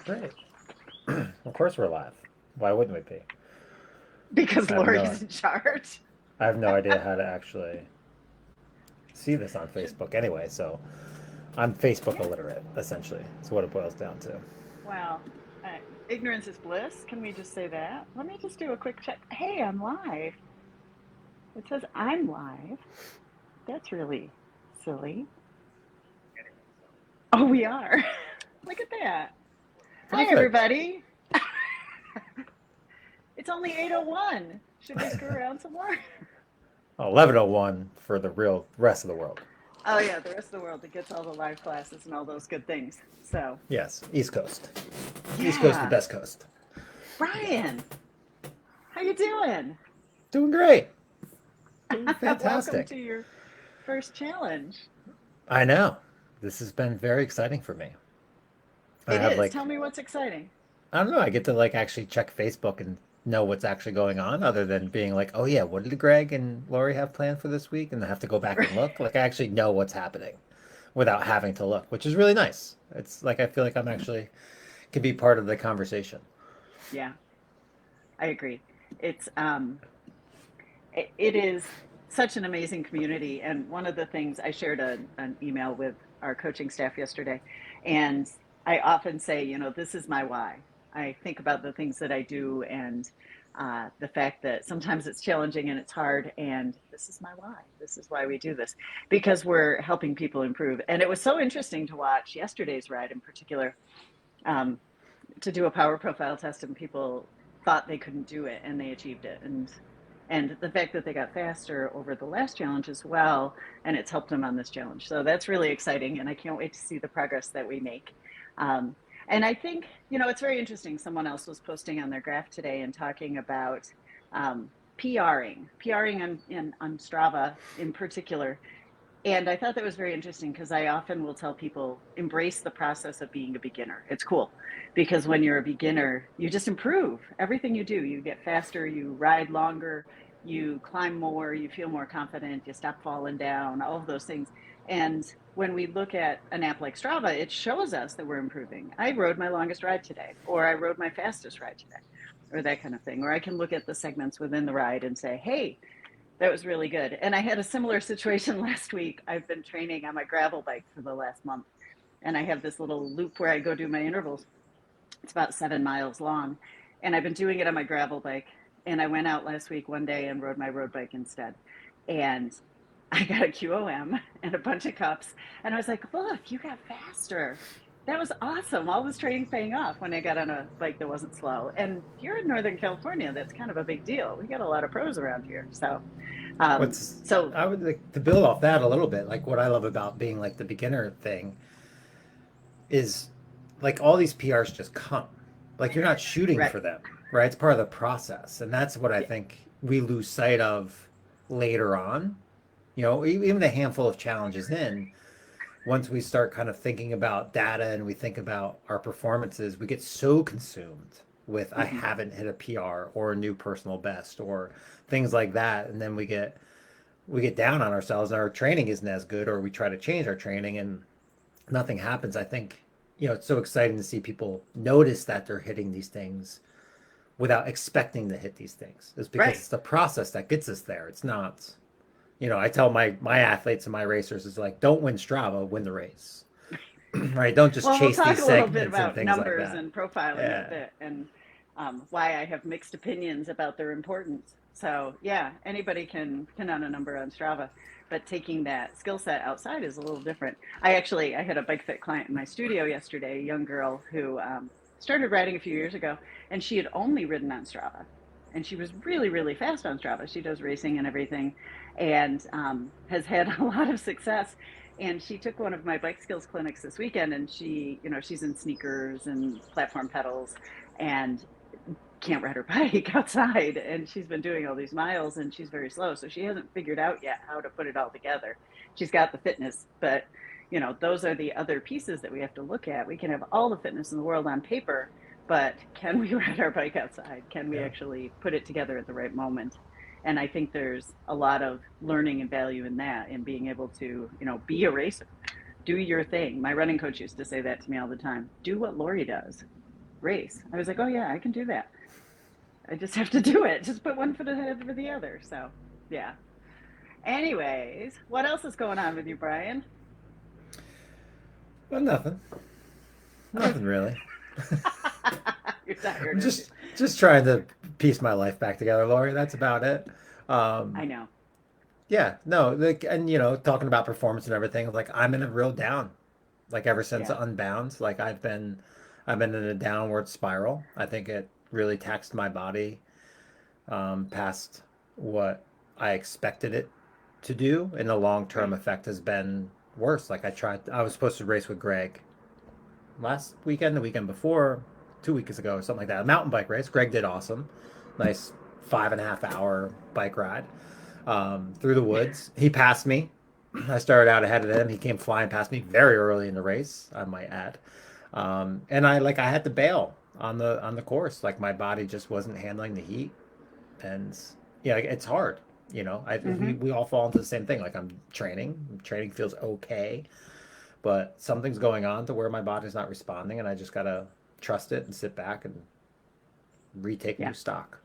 Great. Of course we're live. Why wouldn't we be? Because I have no Lori's in charge. I have no idea how to actually see this on Should, Facebook anyway, so I'm Facebook yeah. illiterate, essentially. That's what it boils down to. Well, uh, ignorance is bliss. Can we just say that? Let me just do a quick check. Hey, I'm live. It says I'm live. That's really silly. Oh, we are. Look at that. Hi, Perfect. everybody. It's only 8:01. Should we screw around some more? 11:01 for the real rest of the world. Oh, yeah, the rest of the world that gets all the live classes and all those good things. So, Yes, East Coast. East Coast, the yeah. best coast. Brian, how you doing? Doing great. Doing Welcome fantastic. to your first challenge. I know. This has been very exciting for me. I It have is. like Tell me what's exciting. I don't know. I get to like actually check Facebook and know what's actually going on, other than being like, oh yeah, what did Greg and Lori have planned for this week? And I have to go back and look. Like I actually know what's happening without having to look, which is really nice. It's like I feel like I'm actually can be part of the conversation. Yeah, I agree. It's it is such an amazing community, and one of the things I shared an email with our coaching staff yesterday, and I often say, this is my why. I think about the things that I do, and the fact that sometimes it's challenging and it's hard, and this is my why. This is why we do this, because we're helping people improve. And it was so interesting to watch yesterday's ride in particular, um, to do a power profile test, and people thought they couldn't do it and they achieved it, and the fact that they got faster over the last challenge as well, and it's helped them on this challenge. So that's really exciting, and I can't wait to see the progress that we make. um, and I think, it's very interesting. Someone else was posting on their graph today and talking about um, PRing on Strava in particular. And I thought that was very interesting because I often will tell people embrace the process of being a beginner. It's cool because when you're a beginner, you just improve everything you do. You get faster, you ride longer, you climb more, you feel more confident, you stop falling down, all of those things. And when we look at an app like Strava, it shows us that we're improving. I rode my longest ride today, or I rode my fastest ride today, or that kind of thing. Or I can look at the segments within the ride and say, hey, that was really good. And I had a similar situation last week. I've been training on my gravel bike for the last month, and I have this little loop where I go do my intervals. It's about 7 miles long, and I've been doing it on my gravel bike. And I went out last week one day and rode my road bike instead. And I got a QOM and a bunch of cups. And I was like, look, you got faster. That was awesome. All this training's paying off when I got on a bike that wasn't slow. And you're in Northern California. That's kind of a big deal. We got a lot of pros around here. So What's so I would like to build off that a little bit. Like what I love about being like the beginner thing is like all these PRs just come. Like you're not shooting right. for them, right? It's part of the process. And that's what I Yeah. think we lose sight of later on. Even a handful of challenges in, once we start kind of thinking about data and we think about our performances, we get so consumed with I Hmm. haven't hit a PR or a new personal best or things like that. And then we get down on ourselves and our training isn't as good, or we try to change our training and nothing happens. I think, it's so exciting to see people notice that they're hitting these things without expecting to hit these things. It's because Right. it's the process that gets us there. It's not, I tell my athletes and my racers is like, don't win Strava, win the race. Right? Don't just Well, we'll chase talk these a little bit segments and about things like numbers that. and profiling in a Yeah. bit, and why I have mixed opinions about their importance. So yeah, anybody can own a number on Strava, but taking that skill set outside is a little different. I had a bike fit client in my studio yesterday, a young girl who started riding a few years ago, and she had only ridden on Strava, and she was really really fast on Strava. She does racing and everything, and has had a lot of success. And she took one of my bike skills clinics this weekend, and she's in sneakers and platform pedals and can't ride her bike outside, and she's been doing all these miles, and she's very slow, so she hasn't figured out yet how to put it all together. She's got the fitness, but those are the other pieces that we have to look at. We can have all the fitness in the world on paper, but can we ride our bike outside? Can we Yeah. actually put it together at the right moment? And I think there's a lot of learning and value in that, in being able to be a racer, do your thing. My running coach used to say that to me all the time: do what Lori does. race. I was like, oh yeah, I can do that. I just have to do it. Just put one foot ahead for the other. So, yeah. Anyways, what else is going on with you, Brian? Well, nothing. Nothing really. You're tired, I'm aren't you? just trying to piece my life back together, Lori. That's about it. Um, I know. yeah, no, like, and talking about performance and everything, like I'm in a real down. Like ever since Yeah. Unbound, like I've been in a downward spiral. I think it really taxed my body past what I expected it to do, and the long-term Right. effect has been worse. I was supposed to race with Greg last weekend, the weekend before, 2 weeks ago, or something like that. A mountain bike race. Greg did awesome. Nice 5.5 hour bike ride through the woods. He passed me. I started out ahead of him. He came flying past me very early in the race, I might add. And I had to bail on the course. Like my body just wasn't handling the heat, and yeah, it's hard. Mm-hmm. We all fall into the same thing. Like training feels okay, but something's going on to where my body's not responding, and I just gotta trust it and sit back and retake Yeah. new stock.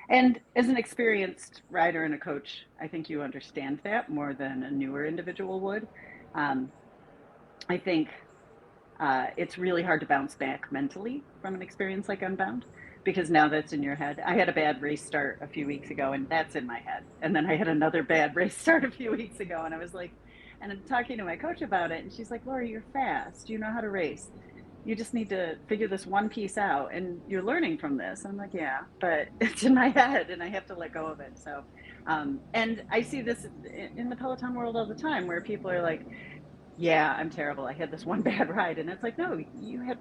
And as an experienced rider and a coach, I think you understand that more than a newer individual would. Um, I think it's really hard to bounce back mentally from an experience like Unbound because now that's in your head. I had a bad race start a few weeks ago, and that's in my head. And then I had another bad race start a few weeks ago, and I was like, and I'm talking to my coach about it, and she's like, Laura, you're fast. You know how to race. You just need to figure this one piece out, and you're learning from this. I'm like, yeah, but it's in my head, and I have to let go of it. So, and I see this in the Peloton world all the time, where people are like, yeah, I'm terrible. I had this one bad ride. And it's like, no, you had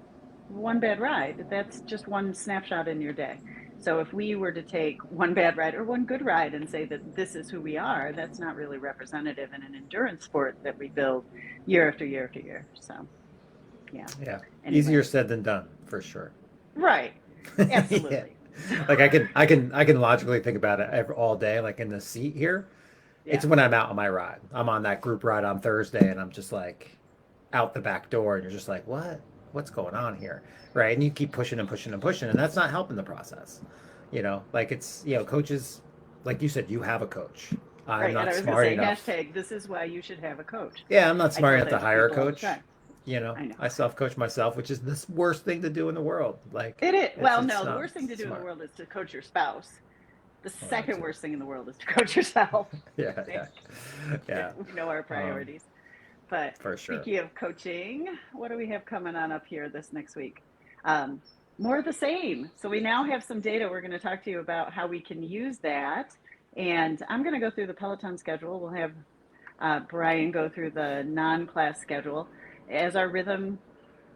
one bad ride. That's just one snapshot in your day. So if we were to take one bad ride or one good ride and say that this is who we are, that's not really representative in an endurance sport that we build year after year after year. So, yeah. Yeah, Anyway, easier said than done for sure. right. Yeah, Absolutely. So, like I can logically think about it all day. Like in the seat here, it's yeah. when I'm out on my ride. I'm on that group ride on Thursday, and I'm just like out the back door, and you're just like, what's going on here, right? And you keep pushing and pushing and pushing, and that's not helping the process. Like it's coaches, like you said, you have a coach. I'm Right. And not I was going to smart say, enough. hashtag, this is why you should have a coach. Yeah, I'm not I smart tell enough to that to hire a people all the coach. time. I know. I self coach myself, which is the worst thing to do in the world. Like It is. Well, it's no, the not worst thing to do in the smart. world is to coach your spouse. The Well, that second too. worst thing in the world is to coach yourself. Yeah, I yeah, think yeah. we know our Um, priorities. But for sure. speaking of coaching, what do we have coming on up here this next week? Um, More of the same. So we now have some data. We're going to talk to you about how we can use that. And I'm going to go through the Peloton schedule. We'll have Brian go through the non-class schedule. As our rhythm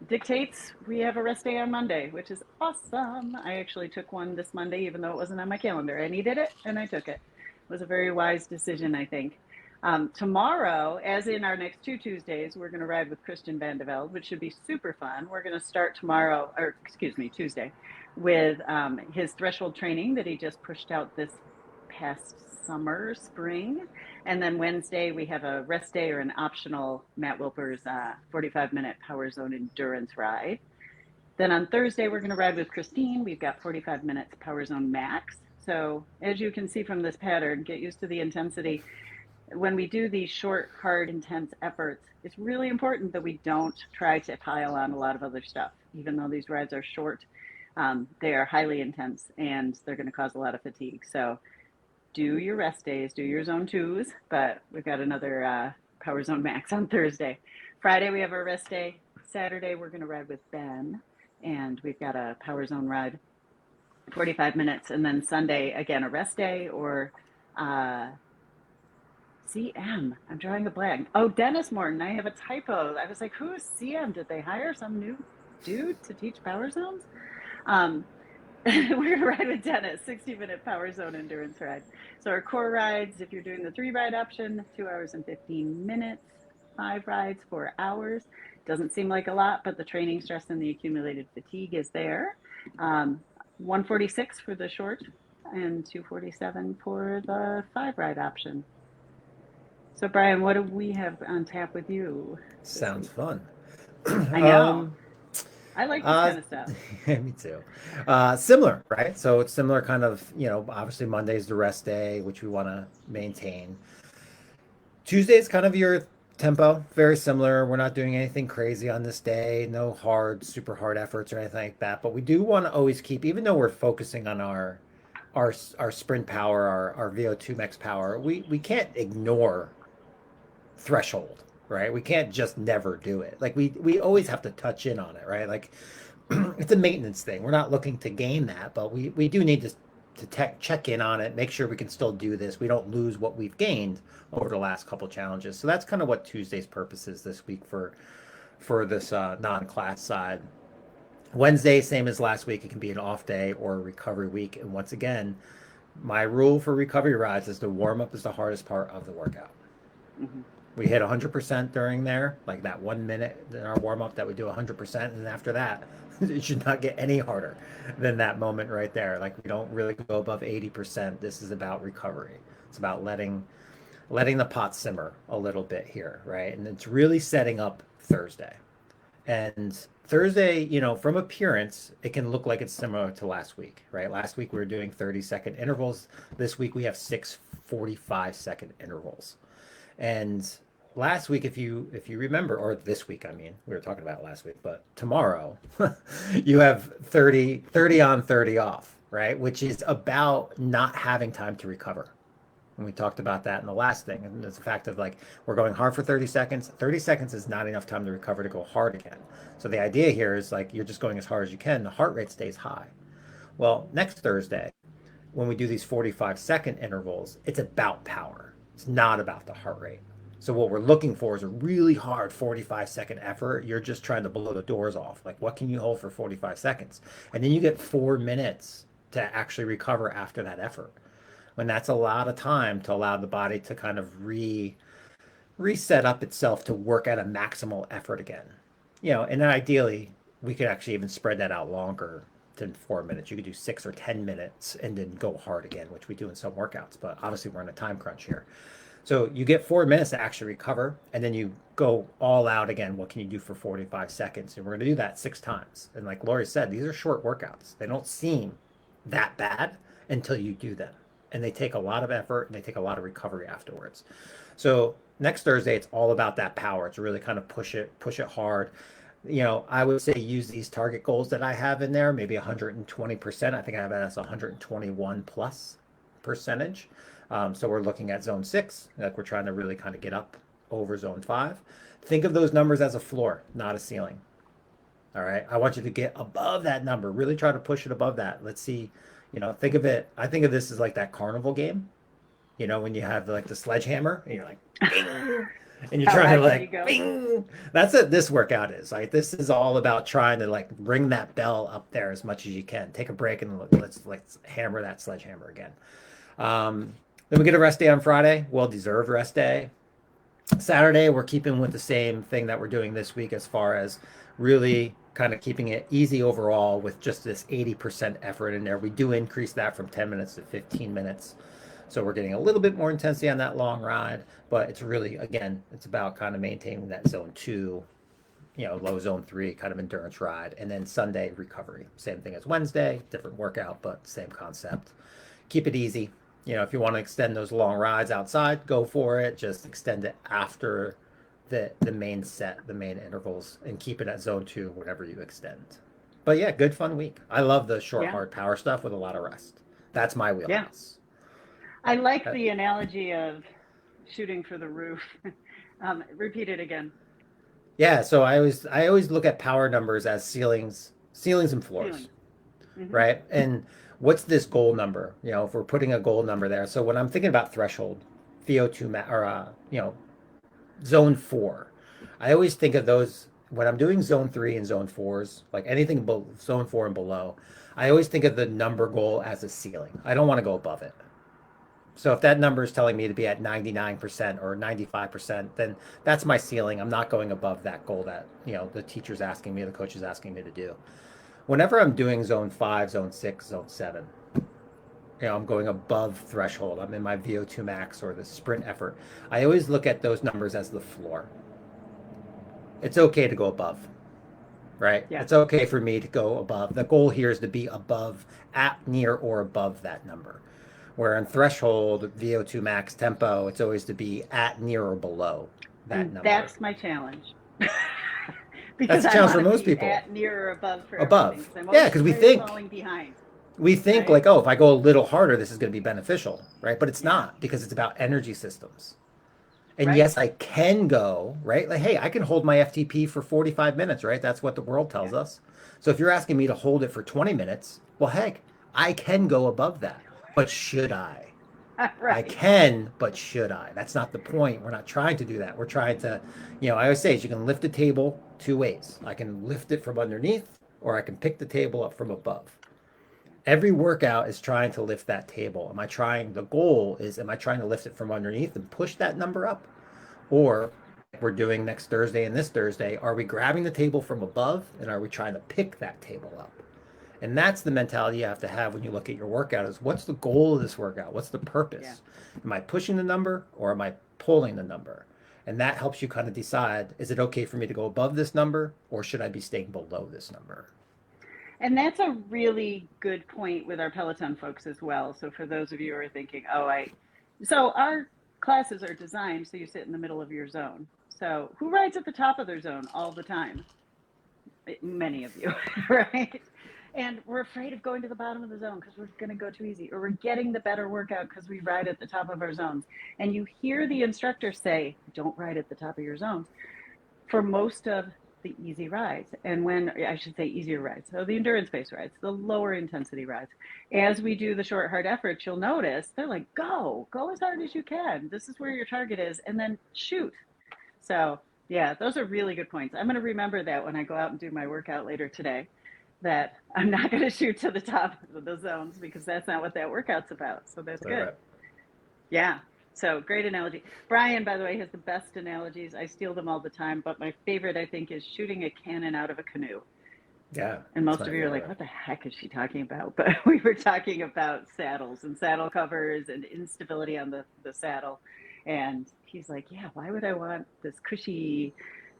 dictates, we have a rest day on Monday, which is awesome. I actually took one this Monday, even though it wasn't on my calendar. I needed it, and I took it. It was a very wise decision, I think. Tomorrow, as in our next 2 Tuesdays, we're going to ride with Christian Vandevelde, which should be super fun. We're going to start tomorrow, or excuse me, Tuesday, with his threshold training that he just pushed out this past spring. And then Wednesday, we have a rest day or an optional Matt Wilpers 45-minute Power Zone endurance ride. Then on Thursday, we're going to ride with Christine. We've got 45 minutes Power Zone Max. So as you can see from this pattern, get used to the intensity. When we do these short, hard, intense efforts, it's really important that we don't try to pile on a lot of other stuff. Even though these rides are short, they are highly intense and they're going to cause a lot of fatigue. So do your rest days, do your zone twos, but we've got another Power Zone Max on Thursday. Friday, we have our rest day. Saturday, we're going to ride with Ben, and we've got a Power Zone ride, 45 minutes. And then Sunday, again, a rest day or CM. I'm drawing a blank. Oh, Dennis Morton. I have a typo. I was like, who is CM? Did they hire some new dude to teach Power Zones? Um, we're going to ride with Dennis, 60-minute Power Zone endurance ride. So our core rides, if you're doing the 3 ride option, 2 hours and 15 minutes, 5 rides, 4 hours. Doesn't seem like a lot, but the training stress and the accumulated fatigue is there. 146 for the short and 247 for the 5 ride option. So Brian, what do we have on tap with you this Sounds week? fun. I know. um, I like this Uh, kind of stuff. me too. Similar, right? So it's similar kind of, obviously Monday's the rest day, which we want to maintain. Tuesday is kind of your tempo, very similar. We're not doing anything crazy on this day, no hard, super hard efforts or anything like that. But we do want to always keep, even though we're focusing on our sprint power, our VO2 max power, we can't ignore threshold, right? We can't just never do it. Like we always have to touch in on it, right? Like it's a maintenance thing. We're not looking to gain that, but we do need to check in on it, make sure we can still do this. We don't lose what we've gained over the last couple challenges. So that's kind of what Tuesday's purpose is this week for this non-class side. Wednesday, same as last week, it can be an off day or a recovery week. And once again, my rule for recovery rides is the warm up is the hardest part of the workout. Hmm. We hit 100% during there, like that 1 minute in our warm up that we do 100%. And after that, it should not get any harder than that moment right there. Like we don't really go above 80%. This is about recovery. It's about letting the pot simmer a little bit here, right? And it's really setting up Thursday. And Thursday, from appearance, it can look like it's similar to last week, right? Last week we were doing 30-second intervals. This week we have 6 45-second intervals. And last week, if you remember, or this week, I mean, we were talking about it last week, but tomorrow you have 30 on, 30 off, right? Which is about not having time to recover. And we talked about that in the last thing. And it's the fact of like, we're going hard for 30 seconds. 30 seconds is not enough time to recover to go hard again. So the idea here is like, you're just going as hard as you can. The heart rate stays high. Well, next Thursday, when we do these 45-second intervals, it's about power. It's not about the heart rate. So what we're looking for is a really hard 45-second effort. You're just trying to blow the doors off. Like, what can you hold for 45 seconds? And then you get 4 minutes to actually recover after that effort. When that's a lot of time to allow the body to kind of reset up itself to work at a maximal effort again. And then ideally, we could actually even spread that out longer than 4 minutes. You could do 6 or 10 minutes and then go hard again, which we do in some workouts. But obviously, we're in a time crunch here. So you get 4 minutes to actually recover, and then you go all out again. What can you do for 45 seconds? And we're going to do that 6 times. And like Lori said, these are short workouts. They don't seem that bad until you do them. And they take a lot of effort and they take a lot of recovery afterwards. So next Thursday, it's all about that power. It's really kind of push it hard. I would say use these target goals that I have in there, maybe 120%. I think I have it as 121 plus percentage. So we're looking at zone 6, like we're trying to really kind of get up over zone 5. Think of those numbers as a floor, not a ceiling. All right. I want you to get above that number. Really try to push it above that. Let's see, think of it. I think of this as like that carnival game, when you have like the sledgehammer and you're like, bing, and you're trying to like, bing. That's what this workout is. Like, this is all about trying to like ring that bell up there as much as you can. Take a break and let's hammer that sledgehammer again. Then we get a rest day on Friday, well-deserved rest day. Saturday, we're keeping with the same thing that we're doing this week as far as really kind of keeping it easy overall with just this 80% effort in there. We do increase that from 10 minutes to 15 minutes. So we're getting a little bit more intensity on that long ride, but it's really, again, it's about kind of maintaining that zone 2, low zone 3 kind of endurance ride. And then Sunday, recovery. Same thing as Wednesday, different workout, but same concept. Keep it easy. If you want to extend those long rides outside, go for it. Just extend it after the main set, the main intervals, and keep it at zone 2 whenever you extend. But yeah, good fun week. I love the short, hard power stuff with a lot of rest. That's my wheelhouse. I like the analogy of shooting for the roof. Repeat it again. Yeah, so I always look at power numbers as ceilings and floors, right? And what's this goal number? If we're putting a goal number there. So when I'm thinking about threshold, VO2 or zone 4, I always think of those when I'm doing zone 3 and zone 4s, like anything below zone 4 and below. I always think of the number goal as a ceiling. I don't want to go above it. So if that number is telling me to be at 99% or 95%, then that's my ceiling. I'm not going above that goal that, the teacher's asking me, the coach is asking me to do. Whenever I'm doing zone 5, zone 6, zone 7, I'm going above threshold. I'm in my VO2 max or the sprint effort. I always look at those numbers as the floor. It's okay to go above. right? Yeah. It's okay for me to go above. The goal here is to be above, at, near, or above that number. Where in threshold, VO2 max tempo, it's always to be at, near, or below that And number. that's my challenge. That's Because a I challenge for want to most be people. at, near, or above for everything. Above. Because I'm Yeah, always because we afraid of think falling behind, we think right? like, oh, if I go a little harder, this is going to be beneficial, right? But it's Yeah. not because it's about energy systems. And Right. yes, I can go, right? Like, hey, I can hold my FTP for 45 minutes, right? That's what the world Yeah. tells us. So if you're asking me to hold it for 20 minutes, well, heck, I can go above that. But should I? I Right. can, but should I? That's not the point. We're not trying to do that. We're trying to, I always say is you can lift a table two ways. I can lift it from underneath, or I can pick the table up from above. Every workout is trying to lift that table. The goal is, am I trying to lift it from underneath and push that number up? Or we're doing next Thursday and this Thursday, are we grabbing the table from above and are we trying to pick that table up? And that's the mentality you have to have when you look at your workout is what's the goal of this workout? What's the Yeah. purpose? Am I pushing the number or am I pulling the number? And that helps you kind of decide, is it okay for me to go above this number or should I be staying below this number? And that's a really good point with our Peloton folks as well. So for those of you who are thinking, so our classes are designed so you sit in the middle of your zone. So who rides at the top of their zone all the time? Many of you, right? And we're afraid of going to the bottom of the zone because we're going to go too easy, or we're getting the better workout because we ride at the top of our zones. And you hear the instructor say, don't ride at the top of your zones for most of the easy rides. And when I should say easier rides, so the endurance based rides, the lower intensity rides, as we do the short, hard efforts, you'll notice they're like, go as hard as you can. This is where your target is, and then shoot. So, yeah, those are really good points. I'm going to remember that when I go out and do my workout later today, that I'm not going to shoot to the top of the zones because that's not what that workout's about. So that's good. Right. Yeah. So great analogy. Brian, by the way, has the best analogies. I steal them all the time, but my favorite, I think, is shooting a cannon out of a canoe. Yeah. And That's most my of you are like, favorite. what the heck is she talking about? But we were talking about saddles and saddle covers and instability on the saddle. And he's like, yeah, why would I want this cushy,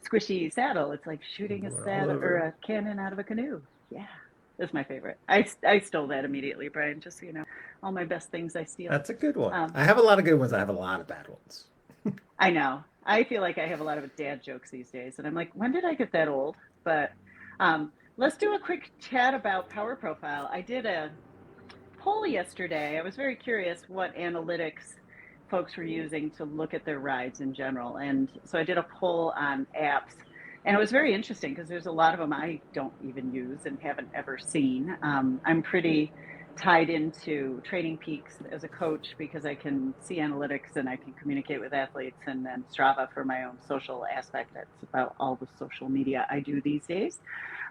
squishy saddle? It's like shooting a Going all saddle or over. a cannon out of a canoe. Yeah, that's my favorite. I stole that immediately, Brian, just so you know. All my best things I steal. That's a good one. Um, I have a lot of good ones. I have a lot of bad ones. I know. I feel like I have a lot of dad jokes these days. And I'm like, when did I get that old? But let's do a quick chat about Power Profile. I did a poll yesterday. I was very curious what analytics folks were using to look at their rides in general. And so I did a poll on apps. And it was very interesting because there's a lot of them I don't even use and haven't ever seen. I'm pretty tied into Training Peaks as a coach because I can see analytics and I can communicate with athletes, and then Strava for my own social aspect. That's about all the social media I do these days.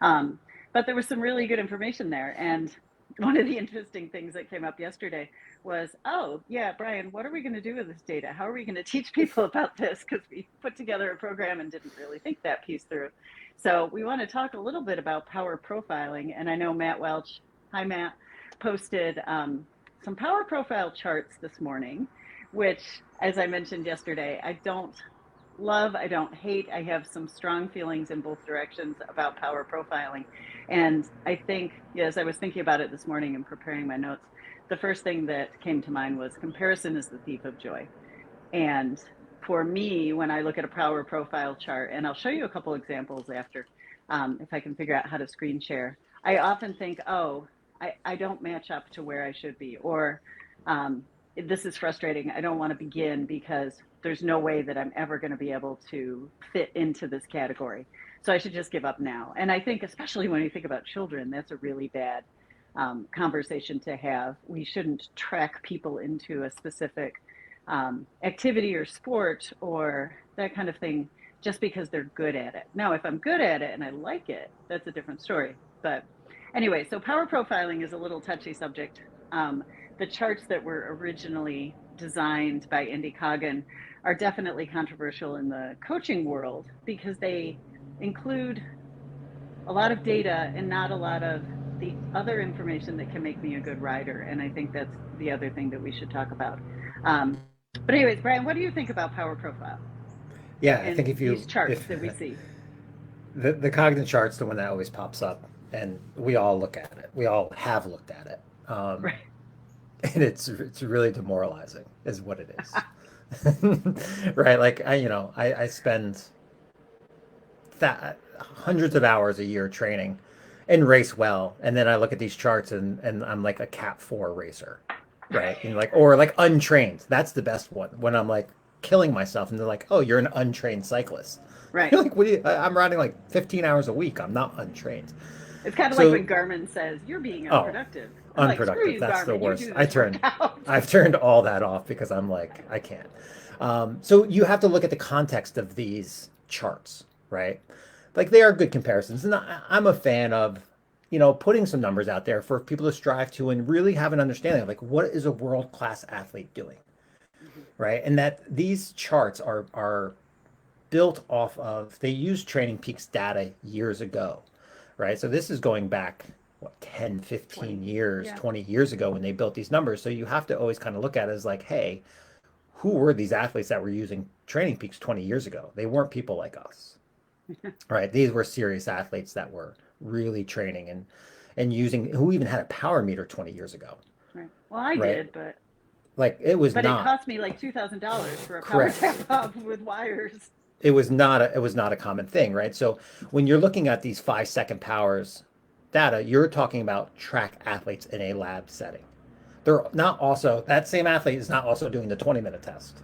But there was some really good information there. And one of the interesting things that came up yesterday was, oh, yeah, Brian, what are we going to do with this data? How are we going to teach people about this? Because we put together a program and didn't really think that piece through. So we want to talk a little bit about power profiling. And I know Matt Welch, hi, Matt, posted some power profile charts this morning, which, as I mentioned yesterday, I don't love, I don't hate. I have some strong feelings in both directions about power profiling. And I think, as I was thinking about it this morning and preparing my notes, the first thing that came to mind was comparison is the thief of joy. And for me, when I look at a power profile chart, and I'll show you a couple examples after, if I can figure out how to screen share, I often think, oh, I don't match up to where I should be, or this is frustrating. I don't want to begin because there's no way that I'm ever going to be able to fit into this category. So I should just give up now. And I think, especially when you think about children, that's a really bad conversation to have. We shouldn't track people into a specific activity or sport or that kind of thing just because they're good at it. Now, if I'm good at it and I like it, that's a different story. But anyway, so power profiling is a little touchy subject. The charts that were originally designed by Indy Coggan are definitely controversial in the coaching world because they include a lot of data and not a lot of the other information that can make me a good rider. And I think that's the other thing that we should talk about. But anyways, Brian, what do you think about power profile Yeah, I think and these charts that we see? The Cognitive chart's the one that always pops up, and we all look at it. We all have looked at it, Right. and it's really demoralizing, is what it is. Right? Like I spend that hundreds of hours a year training and race well, and then I look at these charts and I'm like a Cat 4 racer, right? And like or like untrained. That's the best one when I'm like killing myself, and they're like, "Oh, you're an untrained cyclist." Right. You're like, "What? I'm riding like 15 hours a week. I'm not untrained." It's kind of like So, when Garmin says you're being oh, unproductive. I'm like, screw unproductive. you, That's the Garmin. You worst. do this workout. I've turned all that off because I'm like, I can't. So you have to look at the context of these charts, right? Like they are good comparisons, and I'm a fan of, putting some numbers out there for people to strive to and really have an understanding of like what is a world-class athlete doing, Mhm. right? And that these charts are built off of they used Training Peaks data years ago, right? So this is going back what 10, 15 20. years, Yeah. 20 years ago when they built these numbers. So you have to always kind of look at it as like, hey, who were these athletes that were using Training Peaks 20 years ago? They weren't people like us, right? These were serious athletes that were really training and using who even had a power meter 20 years ago, Right. Well, I right? did, but Like it was it not cost me like $2,000 for a power correct. tap pump with wires. It was not a common thing, right? So when you're looking at these 5-second powers data, you're talking about track athletes in a lab setting. They're not also that same athlete is not also doing the 20-minute test,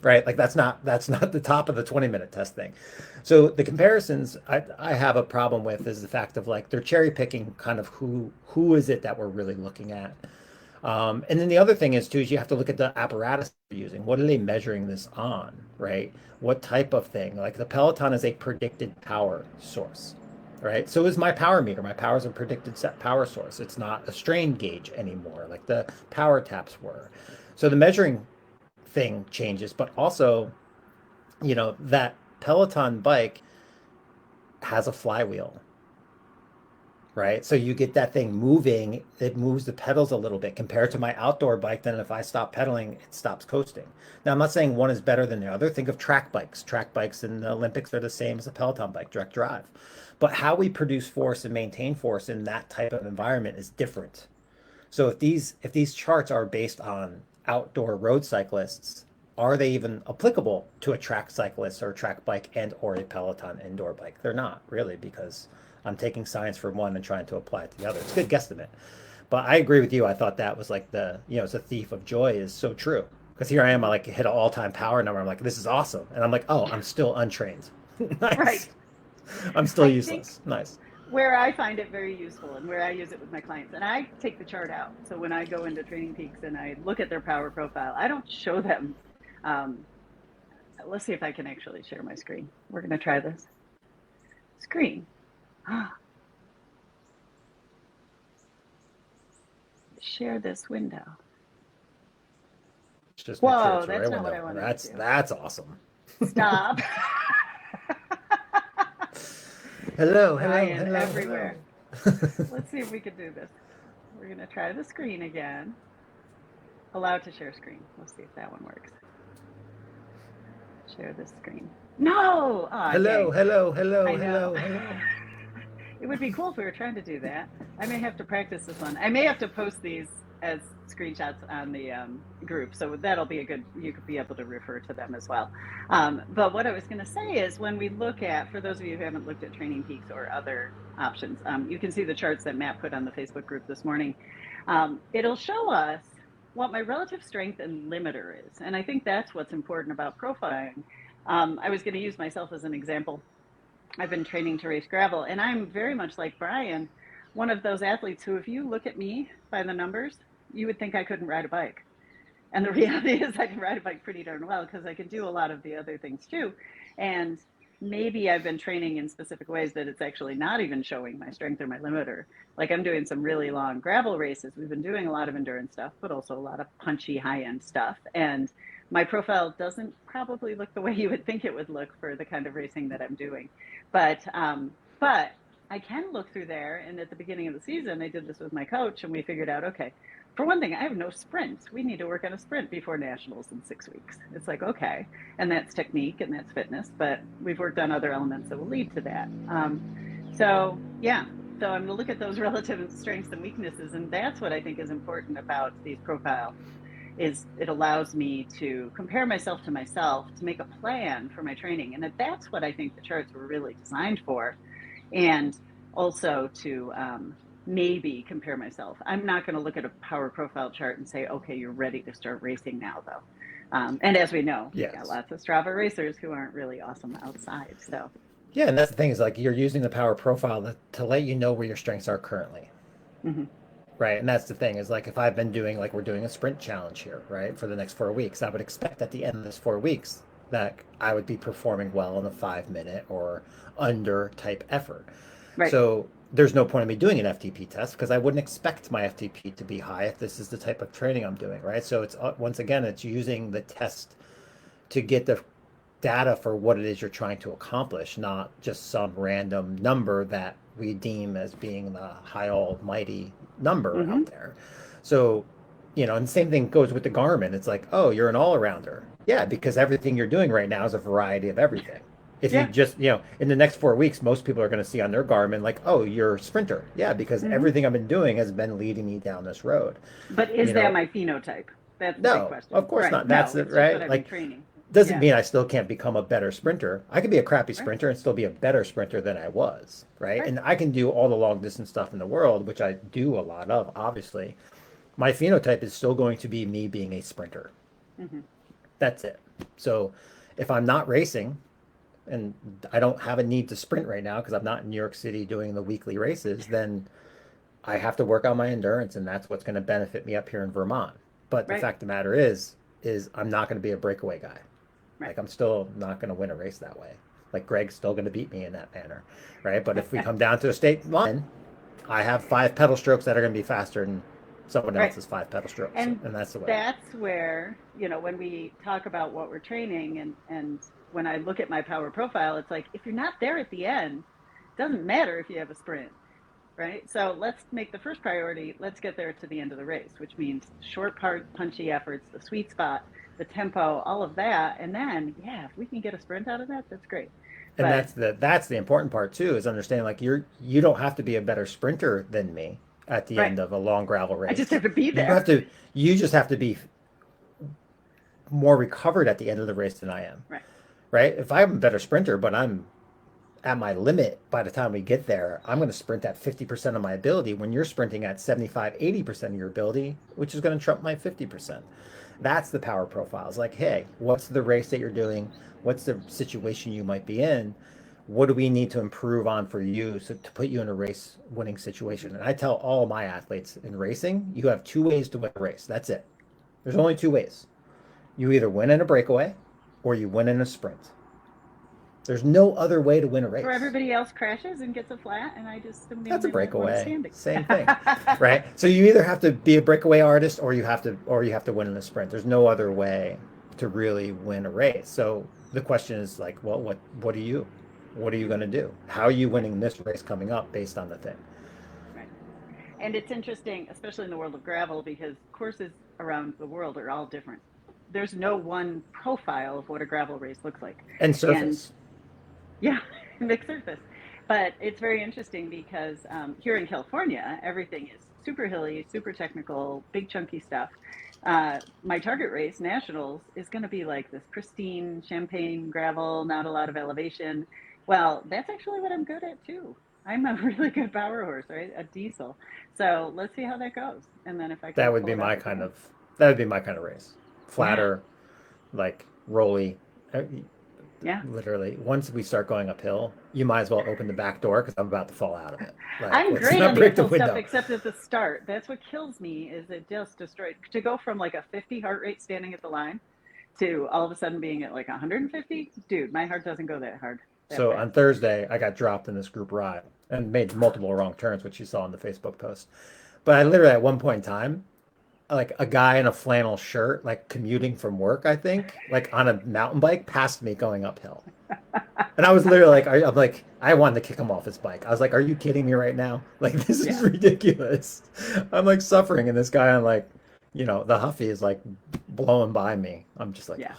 right? Like that's not the top of the 20-minute test thing. So the comparisons I have a problem with is the fact of like they're cherry picking kind of who is it that we're really looking at. And then the other thing is too is you have to look at the apparatus they're using. What are they measuring this on, right? What type of thing? Like the Peloton is a predicted power source, right? So is my power meter. My power is a predicted set power source. It's not a strain gauge anymore, like the power taps were. So the measuring thing changes, but also, that Peloton bike has a flywheel, right? So you get that thing moving, it moves the pedals a little bit compared to my outdoor bike. Then if I stop pedaling, it stops coasting. Now, I'm not saying one is better than the other. Think of track bikes. Track bikes in the Olympics are the same as a Peloton bike, direct drive. But how we produce force and maintain force in that type of environment is different. So if these charts are based on outdoor road cyclists, are they even applicable to a track cyclist or a track bike and or a Peloton indoor bike? They're not really because I'm taking science from one and trying to apply it to the other. It's a good guesstimate. But I agree with you. I thought that was like it's a thief of joy is so true. Because here I am, I like hit an all-time power number. I'm like, this is awesome. And I'm like, oh, I'm still untrained. Right. Nice. I'm still I think useless. Nice. where I find it very useful and where I use it with my clients, and I take the chart out. So when I go into Training Peaks and I look at their power profile, I don't show them. Um, let's see if I can actually share my screen. We're going to try this. Screen. Share this window. Just make sure Whoa, it's the that's right not one what I though. wanted That's to do. that's awesome. Stop. Hello, hello, Ryan, hello, everywhere. hello. Let's see if we can do this. We're going to try the screen again. Allow to share screen. Let's see if that one works. Share this screen. No! Ah, Hello, dang. hello, hello, I know. hello, hello. It would be cool if we were trying to do that. I may have to practice this one. I may have to post these as screenshots on the group, so that'll be you could be able to refer to them as well. But what I was going to say is when we look at, for those of you who haven't looked at Training Peaks or other options, you can see the charts that Matt put on the Facebook group this morning. It'll show us what my relative strength and limiter is. And I think that's what's important about profiling. I was going to use myself as an example. I've been training to race gravel, and I'm very much like Brian, one of those athletes who, if you look at me by the numbers, you would think I couldn't ride a bike. And the reality is I can ride a bike pretty darn well because I can do a lot of the other things too. And maybe I've been training in specific ways that it's actually not even showing my strength or my limiter. Like I'm doing some really long gravel races. We've been doing a lot of endurance stuff, but also a lot of punchy high-end stuff. And my profile doesn't probably look the way you would think it would look for the kind of racing that I'm doing. But I can look through there. And at the beginning of the season, I did this with my coach, and we figured out, okay, for one thing, I have no sprints. We need to work on a sprint before nationals in 6 weeks. It's like, okay, and that's technique and that's fitness, but we've worked on other elements that will lead to that. So yeah, so I'm going to look at those relative strengths and weaknesses, and that's what I think is important about these profiles. Is it allows me to compare myself to myself, to make a plan for my training, and that's what I think the charts were really designed for, and also to maybe compare myself. I'm not going to look at a power profile chart and say, okay, you're ready to start racing now, though. And as we know, Yes. we've got lots of Strava racers who aren't really awesome outside. So Yeah, and that's the thing is like you're using the power profile to let you know where your strengths are currently. mm-hmm. Right. And that's the thing is like if I've been doing like we're doing a sprint challenge here, right, for the next 4 weeks, I would expect at the end of this 4 weeks that I would be performing well in a 5 minute or under type effort. Right. So there's no point in me doing an FTP test because I wouldn't expect my FTP to be high if this is the type of training I'm doing, right? So it's once again, it's using the test to get the data for what it is you're trying to accomplish, not just some random number that we deem as being the high almighty number mm-hmm. out there. So, and the same thing goes with the Garmin. It's like, oh, you're an all-arounder. Yeah, because everything you're doing right now is a variety of everything. If you just, in the next 4 weeks, most people are going to see on their Garmin, like, oh, you're a sprinter. Yeah, because everything I've been doing has been leading me down this road. But is that my phenotype? That's the big question. Of course not. That's it, right? Like training. Doesn't mean I still can't become a better sprinter. I could be a crappy sprinter and still be a better sprinter than I was, right? And I can do all the long distance stuff in the world, which I do a lot of, obviously. My phenotype is still going to be me being a sprinter. Mm-hmm. That's it. So if I'm not racing and I don't have a need to sprint right now because I'm not in New York City doing the weekly races, then I have to work on my endurance, and that's what's going to benefit me up here in Vermont. But the fact of the matter is I'm not going to be a breakaway guy. Like I'm still not going to win a race that way. Like Greg's still going to beat me in that manner, right? But if we come down to a state line, I have 5 pedal strokes that are going to be faster than someone else's 5 pedal strokes, and that's the way. That's where when we talk about what we're training, and when I look at my power profile, it's like if you're not there at the end, it doesn't matter if you have a sprint, right? So let's make the first priority. Let's get there to the end of the race, which means short, punchy efforts, the sweet spot, the tempo, all of that, and then if we can get a sprint out of that, that's great. And that's the important part too, is understanding like you don't have to be a better sprinter than me at the end of a long gravel race. I just have to be there. You just have to be more recovered at the end of the race than I am. Right? If I'm a better sprinter, but I'm at my limit by the time we get there, I'm going to sprint at 50% of my ability when you're sprinting at 75, 80% of your ability, which is going to trump my 50%. That's the power profile. It's like, hey, what's the race that you're doing? What's the situation you might be in? What do we need to improve on for you to put you in a race winning situation? And I tell all my athletes in racing, you have 2 ways to win a race. That's it. There's only 2 ways. You either win in a breakaway or you win in a sprint. There's no other way to win a race. Or everybody else crashes and gets a flat, and I just that's a breakaway. Same thing, right? So you either have to be a breakaway artist, or you have to win in a sprint. There's no other way to really win a race. So the question is like, well, what are you going to do? How are you winning this race coming up based on the thing? Right. And it's interesting, especially in the world of gravel, because courses around the world are all different. There's no one profile of what a gravel race looks like. And surface. Mixed surface. But it's very interesting because here in California, everything is super hilly, super technical, big chunky stuff. My target race, Nationals, is going to be like this pristine champagne gravel, not a lot of elevation. Well, that's actually what I'm good at too. I'm a really good power horse, right? A diesel. So let's see how that goes. And then if I can that would be my kind of race. Flatter, like rolly. Literally, once we start going uphill, you might as well open the back door because I'm about to fall out of it. Like, I'm great on the uphill stuff, except at the start. That's what kills me, is it just destroys. To go from like a 50 heart rate standing at the line to all of a sudden being at like 150, dude, my heart doesn't go that hard. So on Thursday, I got dropped in this group ride and made multiple wrong turns, which you saw in the Facebook post. But I literally, at one point in time, like a guy in a flannel shirt, like commuting from work, I think, like on a mountain bike, passed me going uphill. And I was literally like, I'm like, I wanted to kick him off his bike. I was like, are you kidding me right now? Like, this is Yeah, ridiculous. I'm like suffering, and this guy on like, the Huffy is like blowing by me. I'm just like, yeah. oh,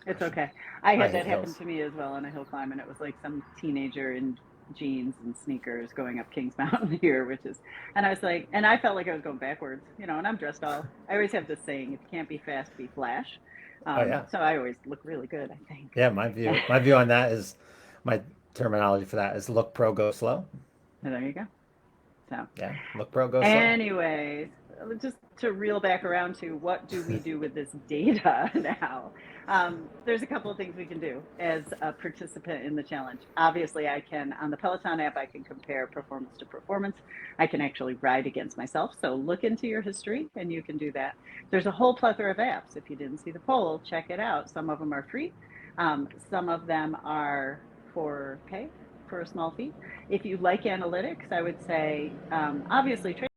It's gosh, okay. I I had hate that happen hills. to me as well on a hill climb, and it was like some teenager in jeans and sneakers going up Kings Mountain here, which is, and I was like, and I felt like I was going backwards, and I'm dressed all, I always have this saying, if you can't be fast, be flash. Oh yeah, So I always look really good, I think. yeah. My view on that is, my terminology for that is look pro, go slow. And there you go. So, Yeah, look pro, go slow. anyways, just to reel back around to what do we do with this data now? There's a couple of things we can do as a participant in the challenge. Obviously, I can, on the Peloton app, I can compare performance to performance. I can actually ride against myself. So look into your history and you can do that. There's a whole plethora of apps. If you didn't see the poll, check it out. Some of them are free. Some of them are for pay for a small fee. If you like analytics, I would say obviously